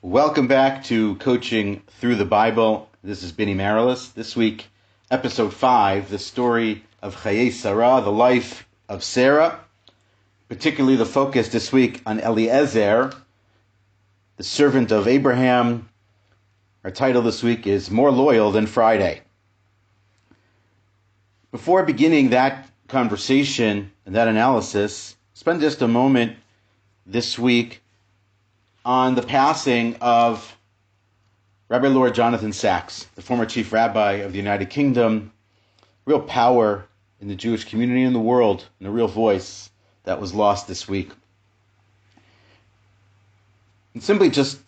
Welcome back to Coaching Through the Bible. This is Benny Marilis. This week, episode 5, the story of Chayei Sarah, the life of Sarah. Particularly the focus this week on Eliezer, the servant of Abraham. Our title this week is More Loyal Than Friday. Before beginning that conversation and that analysis, spend just a moment this week on the passing of Rabbi Lord Jonathan Sacks, the former chief rabbi of the United Kingdom, real power in the Jewish community and the world, and a real voice that was lost this week. And simply just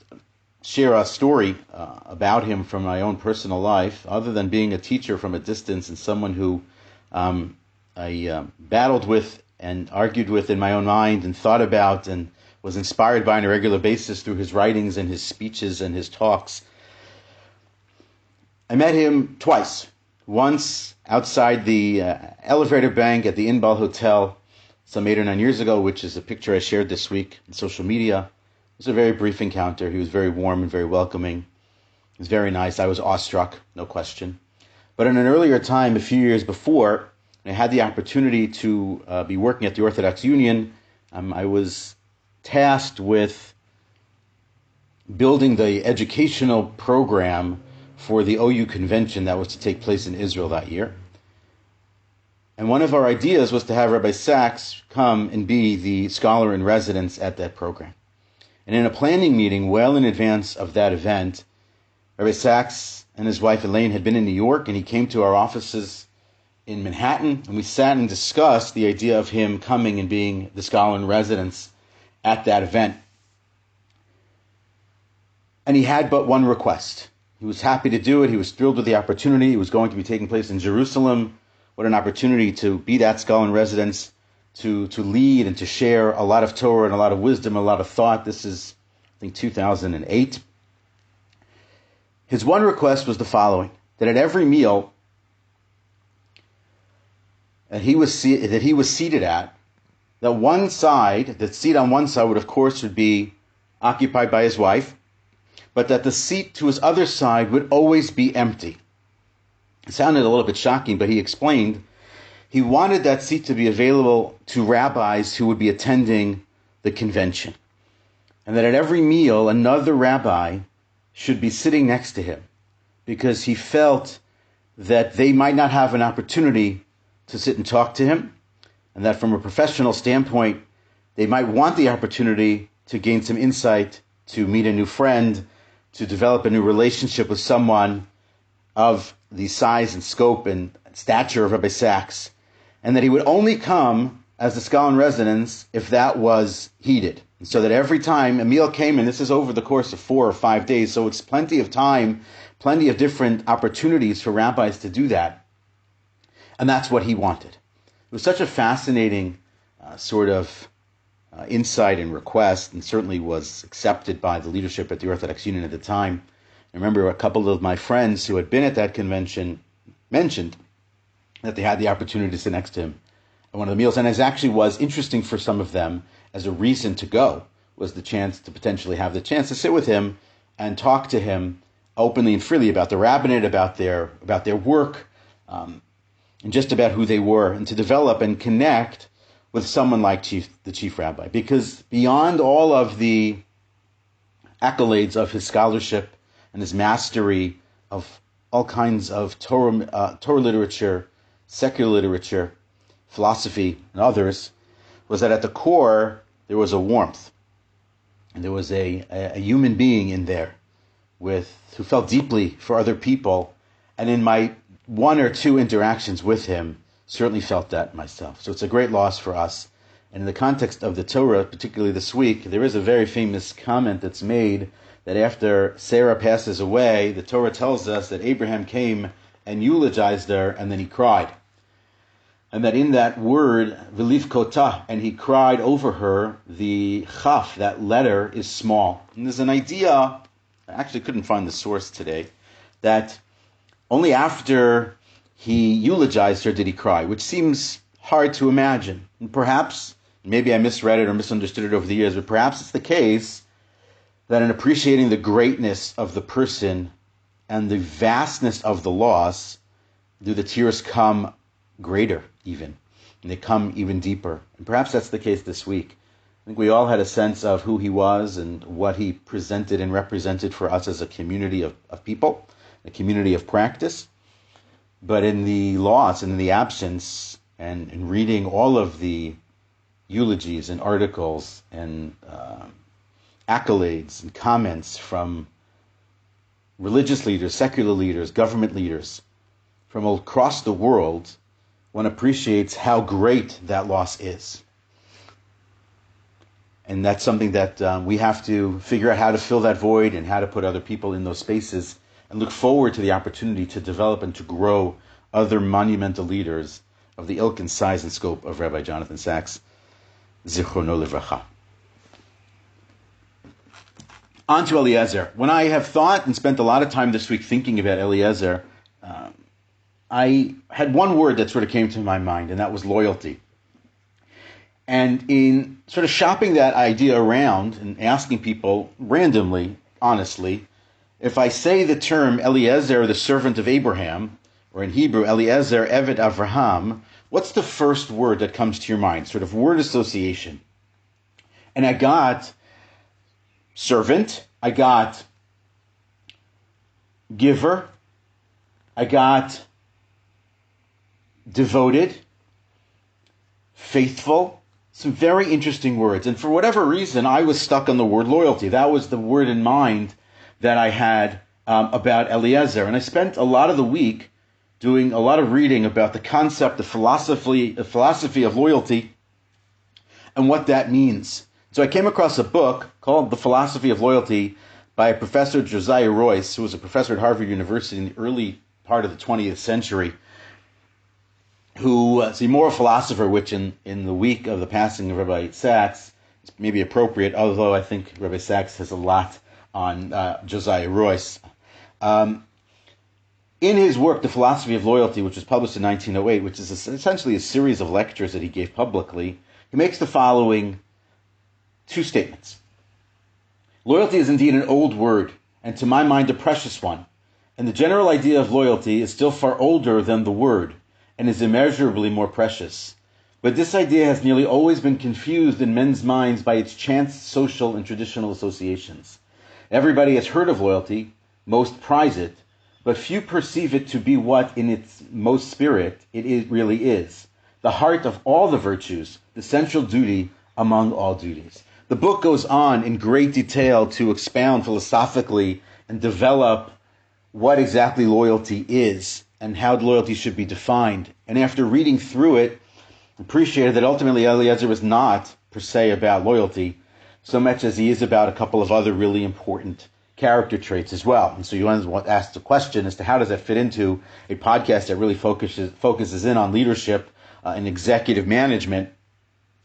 share a story about him from my own personal life, other than being a teacher from a distance and someone who I battled with and argued with in my own mind and thought about and was inspired by on a regular basis through his writings and his speeches and his talks. I met him twice. Once outside the elevator bank at the Inbal Hotel some 8 or 9 years ago, which is a picture I shared this week on social media. It was a very brief encounter. He was very warm and very welcoming. He was very nice. I was awestruck, no question. But in an earlier time, a few years before, I had the opportunity to be working at the Orthodox Union. I was tasked with building the educational program for the OU convention that was to take place in Israel that year. And one of our ideas was to have Rabbi Sacks come and be the scholar in residence at that program. And in a planning meeting well in advance of that event, Rabbi Sacks and his wife Elaine had been in New York, and he came to our offices in Manhattan, and we sat and discussed the idea of him coming and being the scholar in residence at that event. And he had but one request. He was happy to do it. He was thrilled with the opportunity. It was going to be taking place in Jerusalem. What an opportunity to be that scholar in residence, to lead and to share a lot of Torah and a lot of wisdom, a lot of thought. This is, I think, 2008. His one request was the following: that at every meal that he was seated at, that one side, the seat on one side would be occupied by his wife, but that the seat to his other side would always be empty. It sounded a little bit shocking, but he explained he wanted that seat to be available to rabbis who would be attending the convention, and that at every meal another rabbi should be sitting next to him, because he felt that they might not have an opportunity to sit and talk to him, and that from a professional standpoint, they might want the opportunity to gain some insight, to meet a new friend, to develop a new relationship with someone of the size and scope and stature of Rabbi Sacks, and that he would only come as the scholar in residence if that was heeded. And so that every time a meal came, and this is over the course of 4 or 5 days, so it's plenty of time, plenty of different opportunities for rabbis to do that. And that's what he wanted. It was such a fascinating insight and request, and certainly was accepted by the leadership at the Orthodox Union at the time. I remember a couple of my friends who had been at that convention mentioned that they had the opportunity to sit next to him at one of the meals. And it actually was interesting for some of them, as a reason to go, was the chance to potentially have the chance to sit with him and talk to him openly and freely about the rabbinate, about their work, and just about who they were, and to develop and connect with someone like the chief rabbi. Because beyond all of the accolades of his scholarship and his mastery of all kinds of Torah literature, secular literature, philosophy, and others, was that at the core there was a warmth, and there was a human being in there who felt deeply for other people. And in my 1 or 2 interactions with him, certainly felt that myself. So it's a great loss for us. And in the context of the Torah, particularly this week, there is a very famous comment that's made that after Sarah passes away, the Torah tells us that Abraham came and eulogized her, and then he cried. And that in that word, v'liv kotah, and he cried over her, the chaf, that letter, is small. And there's an idea, I actually couldn't find the source today, that only after he eulogized her did he cry, which seems hard to imagine. And perhaps, maybe I misread it or misunderstood it over the years, but perhaps it's the case that in appreciating the greatness of the person and the vastness of the loss, do the tears come greater even, and they come even deeper. And perhaps that's the case this week. I think we all had a sense of who he was and what he presented and represented for us as a community of people, a community of practice. But in the loss and in the absence, and in reading all of the eulogies and articles and accolades and comments from religious leaders, secular leaders, government leaders from across the world, one appreciates how great that loss is. And that's something that we have to figure out how to fill that void and how to put other people in those spaces and look forward to the opportunity to develop and to grow other monumental leaders of the ilk and size and scope of Rabbi Jonathan Sacks, Zichrono Livracha. On to Eliezer. When I have thought and spent a lot of time this week thinking about Eliezer, I had one word that sort of came to my mind, and that was loyalty. And in sort of shopping that idea around and asking people randomly, honestly, if I say the term Eliezer, the servant of Abraham, or in Hebrew, Eliezer, Eved Avraham, what's the first word that comes to your mind? Sort of word association. And I got servant, I got giver, I got devoted, faithful, some very interesting words. And for whatever reason, I was stuck on the word loyalty. That was the word in mind that I had about Eliezer. And I spent a lot of the week doing a lot of reading about the concept, the philosophy of loyalty and what that means. So I came across a book called The Philosophy of Loyalty by Professor Josiah Royce, who was a professor at Harvard University in the early part of the 20th century, who was a moral philosopher, which in the week of the passing of Rabbi Sacks is maybe appropriate, although I think Rabbi Sacks has a lot on Josiah Royce. In his work, The Philosophy of Loyalty, which was published in 1908, which is essentially a series of lectures that he gave publicly, he makes the following two statements. Loyalty is indeed an old word, and to my mind a precious one, and the general idea of loyalty is still far older than the word, and is immeasurably more precious. But this idea has nearly always been confused in men's minds by its chance social and traditional associations. Everybody has heard of loyalty, most prize it, but few perceive it to be what, in its most spirit, really is, the heart of all the virtues, the central duty among all duties. The book goes on in great detail to expound philosophically and develop what exactly loyalty is and how loyalty should be defined. And after reading through it, appreciated that ultimately Eliezer was not, per se, about loyalty, so much as he is about a couple of other really important character traits as well. And so you want to ask the question as to how does that fit into a podcast that really focuses in on leadership and executive management.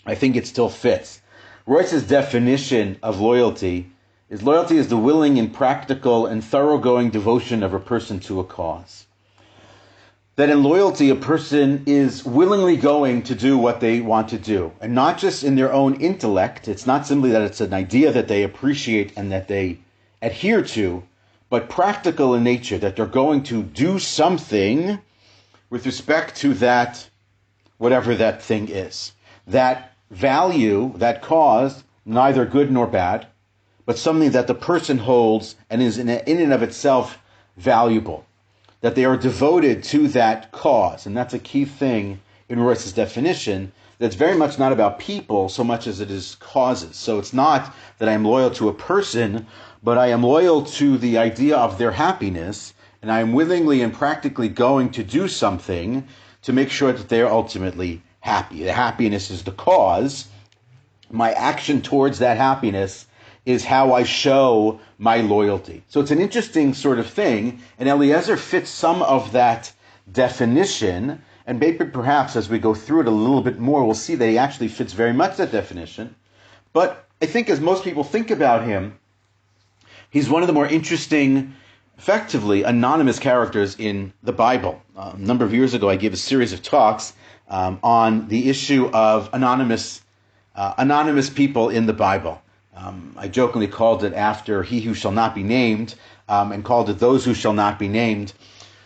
I think it still fits. Royce's definition of loyalty is the willing and practical and thoroughgoing devotion of a person to a cause. That in loyalty, a person is willingly going to do what they want to do, and not just in their own intellect. It's not simply that it's an idea that they appreciate and that they adhere to, but practical in nature, that they're going to do something with respect to that, whatever that thing is. That value, that cause, neither good nor bad, but something that the person holds and is in and of itself valuable. That they are devoted to that cause. And that's a key thing in Royce's definition. That's very much not about people so much as it is causes. So it's not that I am loyal to a person, but I am loyal to the idea of their happiness, and I am willingly and practically going to do something to make sure that they are ultimately happy. The happiness is the cause. My action towards that happiness is how I show my loyalty. So it's an interesting sort of thing, and Eliezer fits some of that definition, and maybe perhaps as we go through it a little bit more, we'll see that he actually fits very much that definition. But I think as most people think about him, he's one of the more interesting, effectively anonymous characters in the Bible. A number of years ago, I gave a series of talks on the issue of anonymous people in the Bible. I jokingly called it after He Who Shall Not Be Named, and called it Those Who Shall Not Be Named,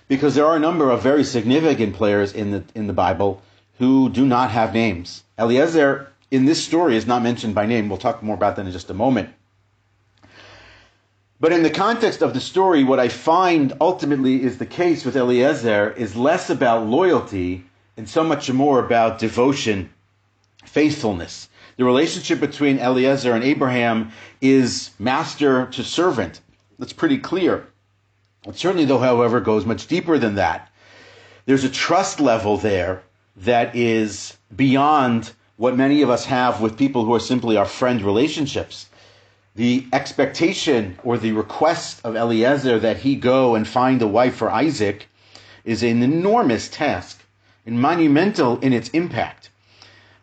because there are a number of very significant players in the Bible who do not have names. Eliezer in this story is not mentioned by name. We'll talk more about that in just a moment. But in the context of the story, what I find ultimately is the case with Eliezer is less about loyalty and so much more about devotion, faithfulness. The relationship between Eliezer and Abraham is master to servant. That's pretty clear. It certainly, though, however, goes much deeper than that. There's a trust level there that is beyond what many of us have with people who are simply our friend relationships. The expectation or the request of Eliezer that he go and find a wife for Isaac is an enormous task and monumental in its impact.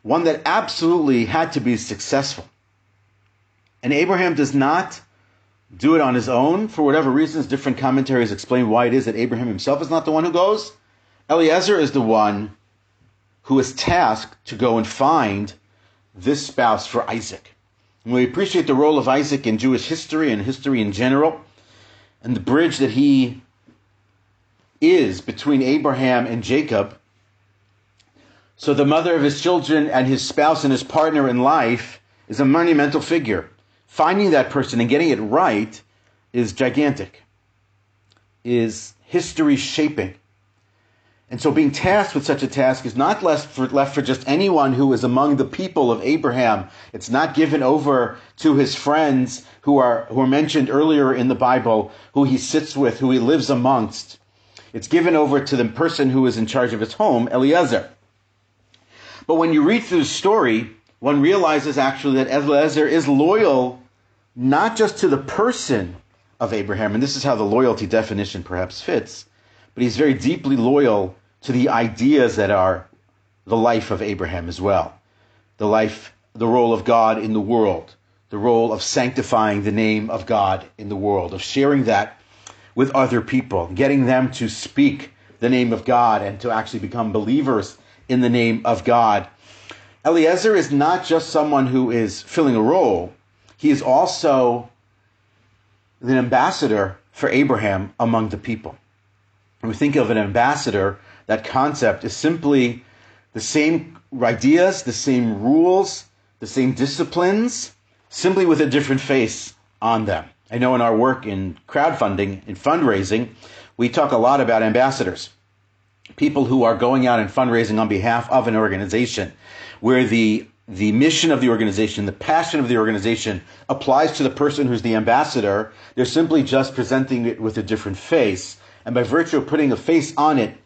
One that absolutely had to be successful. And Abraham does not do it on his own. For whatever reasons, different commentaries explain why it is that Abraham himself is not the one who goes. Eliezer is the one who is tasked to go and find this spouse for Isaac. And we appreciate the role of Isaac in Jewish history and history in general, and the bridge that he is between Abraham and Jacob. So the mother of his children and his spouse and his partner in life is a monumental figure. Finding that person and getting it right is gigantic, is history shaping. And so being tasked with such a task is not left for just anyone who is among the people of Abraham. It's not given over to his friends who are mentioned earlier in the Bible, who he sits with, who he lives amongst. It's given over to the person who is in charge of his home, Eliezer. But when you read through the story, one realizes actually that Eliezer is loyal not just to the person of Abraham, and this is how the loyalty definition perhaps fits, but he's very deeply loyal to the ideas that are the life of Abraham as well. The role of God in the world, the role of sanctifying the name of God in the world, of sharing that with other people, getting them to speak the name of God and to actually become believers in the name of God. Eliezer is not just someone who is filling a role. He is also the ambassador for Abraham among the people. When we think of an ambassador, that concept is simply the same ideas, the same rules, the same disciplines, simply with a different face on them. I know in our work in crowdfunding, in fundraising, we talk a lot about ambassadors. People who are going out and fundraising on behalf of an organization, where the mission of the organization, the passion of the organization applies to the person who's the ambassador. They're simply just presenting it with a different face. And by virtue of putting a face on it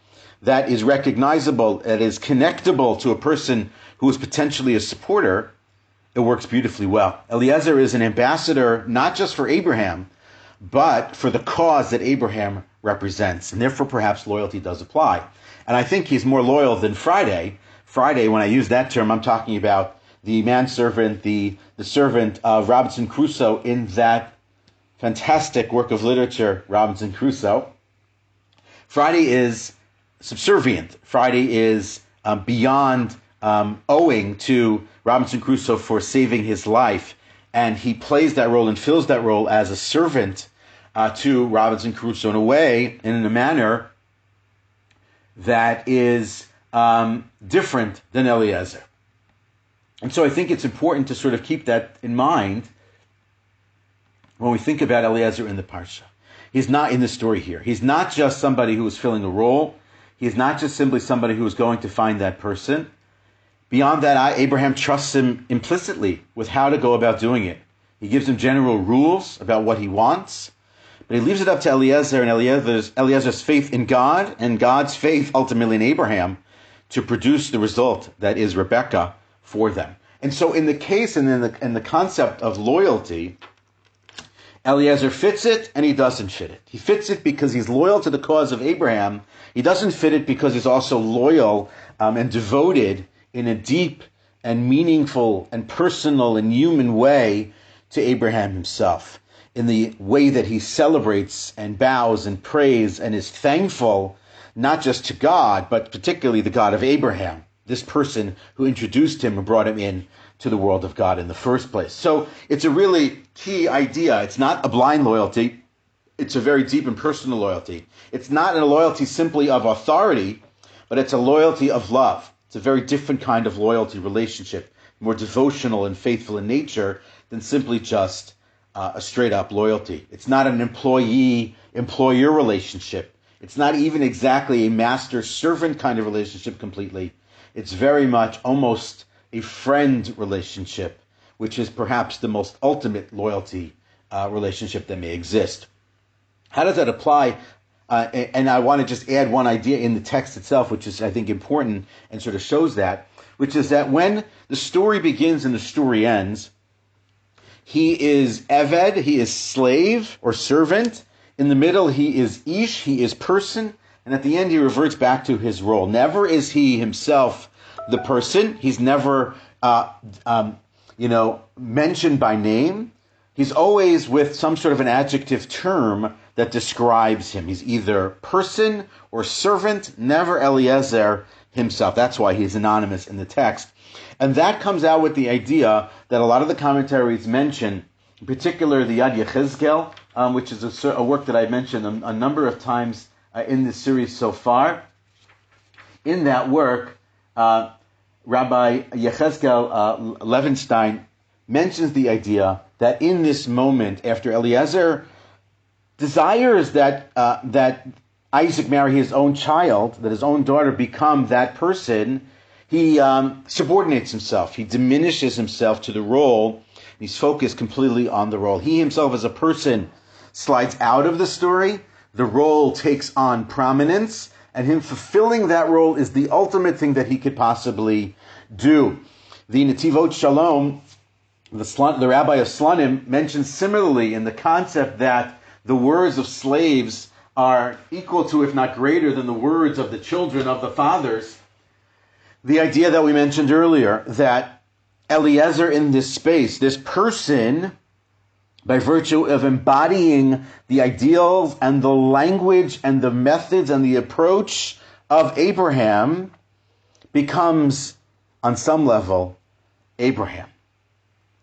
that is recognizable, that is connectable to a person who is potentially a supporter, it works beautifully well. Eliezer is an ambassador not just for Abraham, but for the cause that Abraham represents. And therefore, perhaps loyalty does apply. And I think he's more loyal than Friday. Friday, when I use that term, I'm talking about the manservant, the servant of Robinson Crusoe in that fantastic work of literature, Robinson Crusoe. Friday is subservient. Friday is beyond owing to Robinson Crusoe for saving his life. And he plays that role and fills that role as a servant to Robinson Crusoe in a way and in a manner that is different than Eliezer. And so I think it's important to sort of keep that in mind when we think about Eliezer in the Parsha. He's not in the story here. He's not just somebody who is filling a role. He's not just simply somebody who is going to find that person. Beyond that, Abraham trusts him implicitly with how to go about doing it. He gives him general rules about what he wants, but he leaves it up to Eliezer and Eliezer's faith in God and God's faith ultimately in Abraham to produce the result that is Rebekah for them. And so in the case and in the concept of loyalty, Eliezer fits it and he doesn't fit it. He fits it because he's loyal to the cause of Abraham. He doesn't fit it because he's also loyal and devoted in a deep and meaningful and personal and human way to Abraham himself, in the way that he celebrates and bows and prays and is thankful, not just to God, but particularly the God of Abraham, this person who introduced him and brought him in to the world of God in the first place. So it's a really key idea. It's not a blind loyalty. It's a very deep and personal loyalty. It's not a loyalty simply of authority, but it's a loyalty of love. It's a very different kind of loyalty relationship, more devotional and faithful in nature than simply just a straight-up loyalty. It's not an employee-employer relationship. It's not even exactly a master-servant kind of relationship completely. It's very much almost a friend relationship, which is perhaps the most ultimate loyalty relationship that may exist. How does that apply? And I want to just add one idea in the text itself, which is, I think, important and sort of shows that, which is that when the story begins and the story ends, he is Eved, he is slave or servant. In the middle, he is Ish, he is person. And at the end, he reverts back to his role. Never is he himself the person. He's never, mentioned by name. He's always with some sort of an adjective term that describes him. He's either person or servant, never Eliezer himself. That's why he's anonymous in the text. And that comes out with the idea that a lot of the commentaries mention, in particular the Yad Yechezkel, which is a work that I've mentioned a number of times in this series so far. In that work, Rabbi Yechezkel Levenstein mentions the idea that in this moment, after Eliezer desires that Isaac marry his own child, that his own daughter become that person, he subordinates himself. He diminishes himself to the role. He's focused completely on the role. He himself as a person slides out of the story. The role takes on prominence, and him fulfilling that role is the ultimate thing that he could possibly do. The Netivot Shalom, the rabbi of Slonim, mentions similarly in the concept that the words of slaves are equal to, if not greater than, the words of the children of the fathers. The idea that we mentioned earlier, that Eliezer in this space, this person, by virtue of embodying the ideals and the language and the methods and the approach of Abraham, becomes, on some level, Abraham.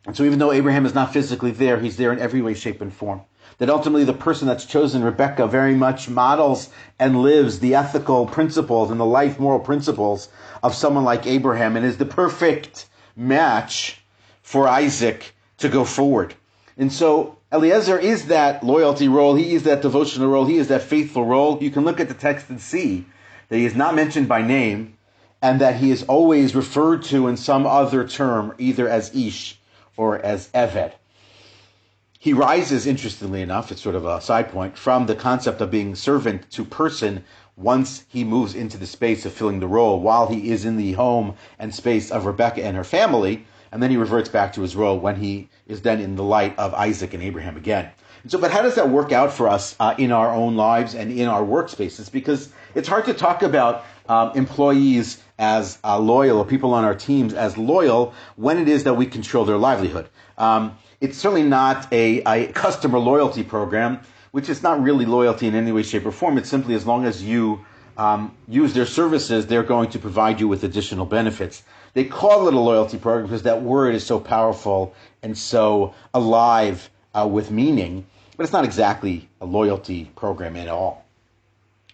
And so even though Abraham is not physically there, he's there in every way, shape, and form. That ultimately the person that's chosen, Rebecca, very much models and lives the ethical principles and the life moral principles of someone like Abraham, and is the perfect match for Isaac to go forward. And so Eliezer is that loyalty role, he is that devotional role, he is that faithful role. You can look at the text and see that he is not mentioned by name, and that he is always referred to in some other term, either as Ish or as Eved. He rises, interestingly enough, it's sort of a side point, from the concept of being servant to person once he moves into the space of filling the role, while he is in the home and space of Rebecca and her family, and then he reverts back to his role when he is then in the light of Isaac and Abraham again. And so, but how does that work out for us in our own lives and in our workspaces? Because it's hard to talk about employees as loyal, or people on our teams as loyal, when it is that we control their livelihood. It's certainly not a customer loyalty program, which is not really loyalty in any way, shape, or form. It's simply as long as you use their services, they're going to provide you with additional benefits. They call it a loyalty program because that word is so powerful and so alive with meaning, but it's not exactly a loyalty program at all.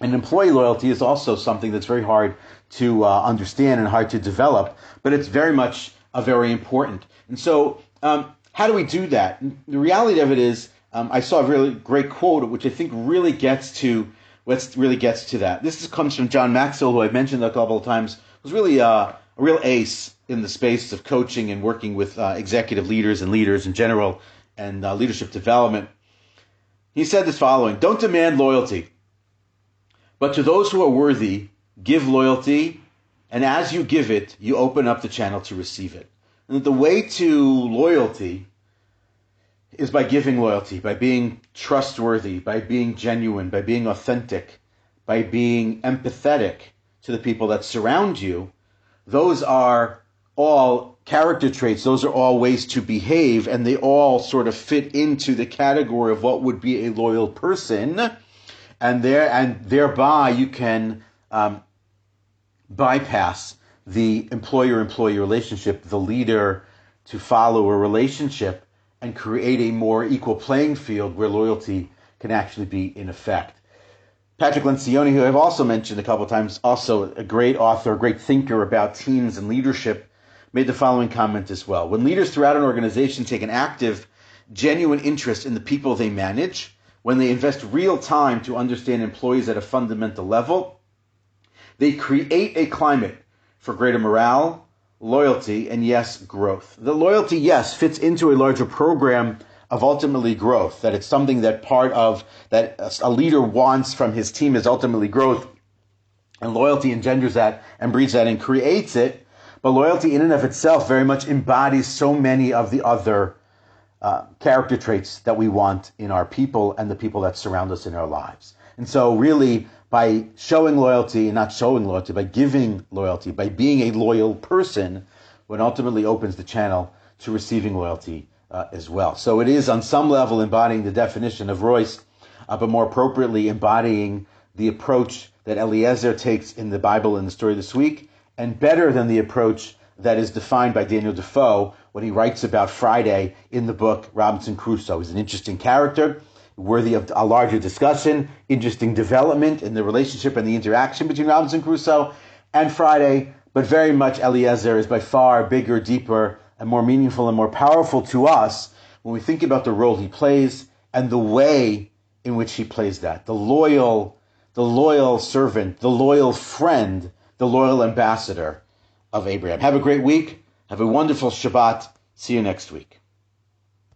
And employee loyalty is also something that's very hard to understand and hard to develop, but it's very much very important. And so how do we do that? And the reality of it is, I saw a really great quote, which I think really gets to that. This comes from John Maxwell, who I've mentioned a couple of times, who's really a real ace in the space of coaching and working with executive leaders and leaders in general, and leadership development. He said this following: "Don't demand loyalty, but to those who are worthy, give loyalty, and as you give it, you open up the channel to receive it." And that the way to loyalty is by giving loyalty, by being trustworthy, by being genuine, by being authentic, by being empathetic to the people that surround you. Those are all character traits, those are all ways to behave, and they all sort of fit into the category of what would be a loyal person, and thereby you can bypass the employer-employee relationship, the leader to follow a relationship and create a more equal playing field where loyalty can actually be in effect. Patrick Lencioni, who I've also mentioned a couple of times, also a great author, a great thinker about teams and leadership, made the following comment as well. When leaders throughout an organization take an active, genuine interest in the people they manage, when they invest real time to understand employees at a fundamental level, they create a climate for greater morale, loyalty, and yes, growth. The loyalty, yes, fits into a larger program of ultimately growth, that it's something that part of, that a leader wants from his team is ultimately growth, and loyalty engenders that and breeds that and creates it. But loyalty in and of itself very much embodies so many of the other character traits that we want in our people and the people that surround us in our lives. And so really, by showing loyalty and not showing loyalty, by giving loyalty, by being a loyal person, what ultimately opens the channel to receiving loyalty as well. So it is on some level embodying the definition of Royce, but more appropriately embodying the approach that Eliezer takes in the Bible in the story this week, and better than the approach that is defined by Daniel Defoe when he writes about Friday in the book Robinson Crusoe. He's an interesting character, worthy of a larger discussion, interesting development in the relationship and the interaction between Robinson Crusoe and Friday, but very much Eliezer is by far bigger, deeper, and more meaningful and more powerful to us when we think about the role he plays and the way in which he plays that. The loyal servant, the loyal friend, the loyal ambassador of Abraham. Have a great week. Have a wonderful Shabbat. See you next week.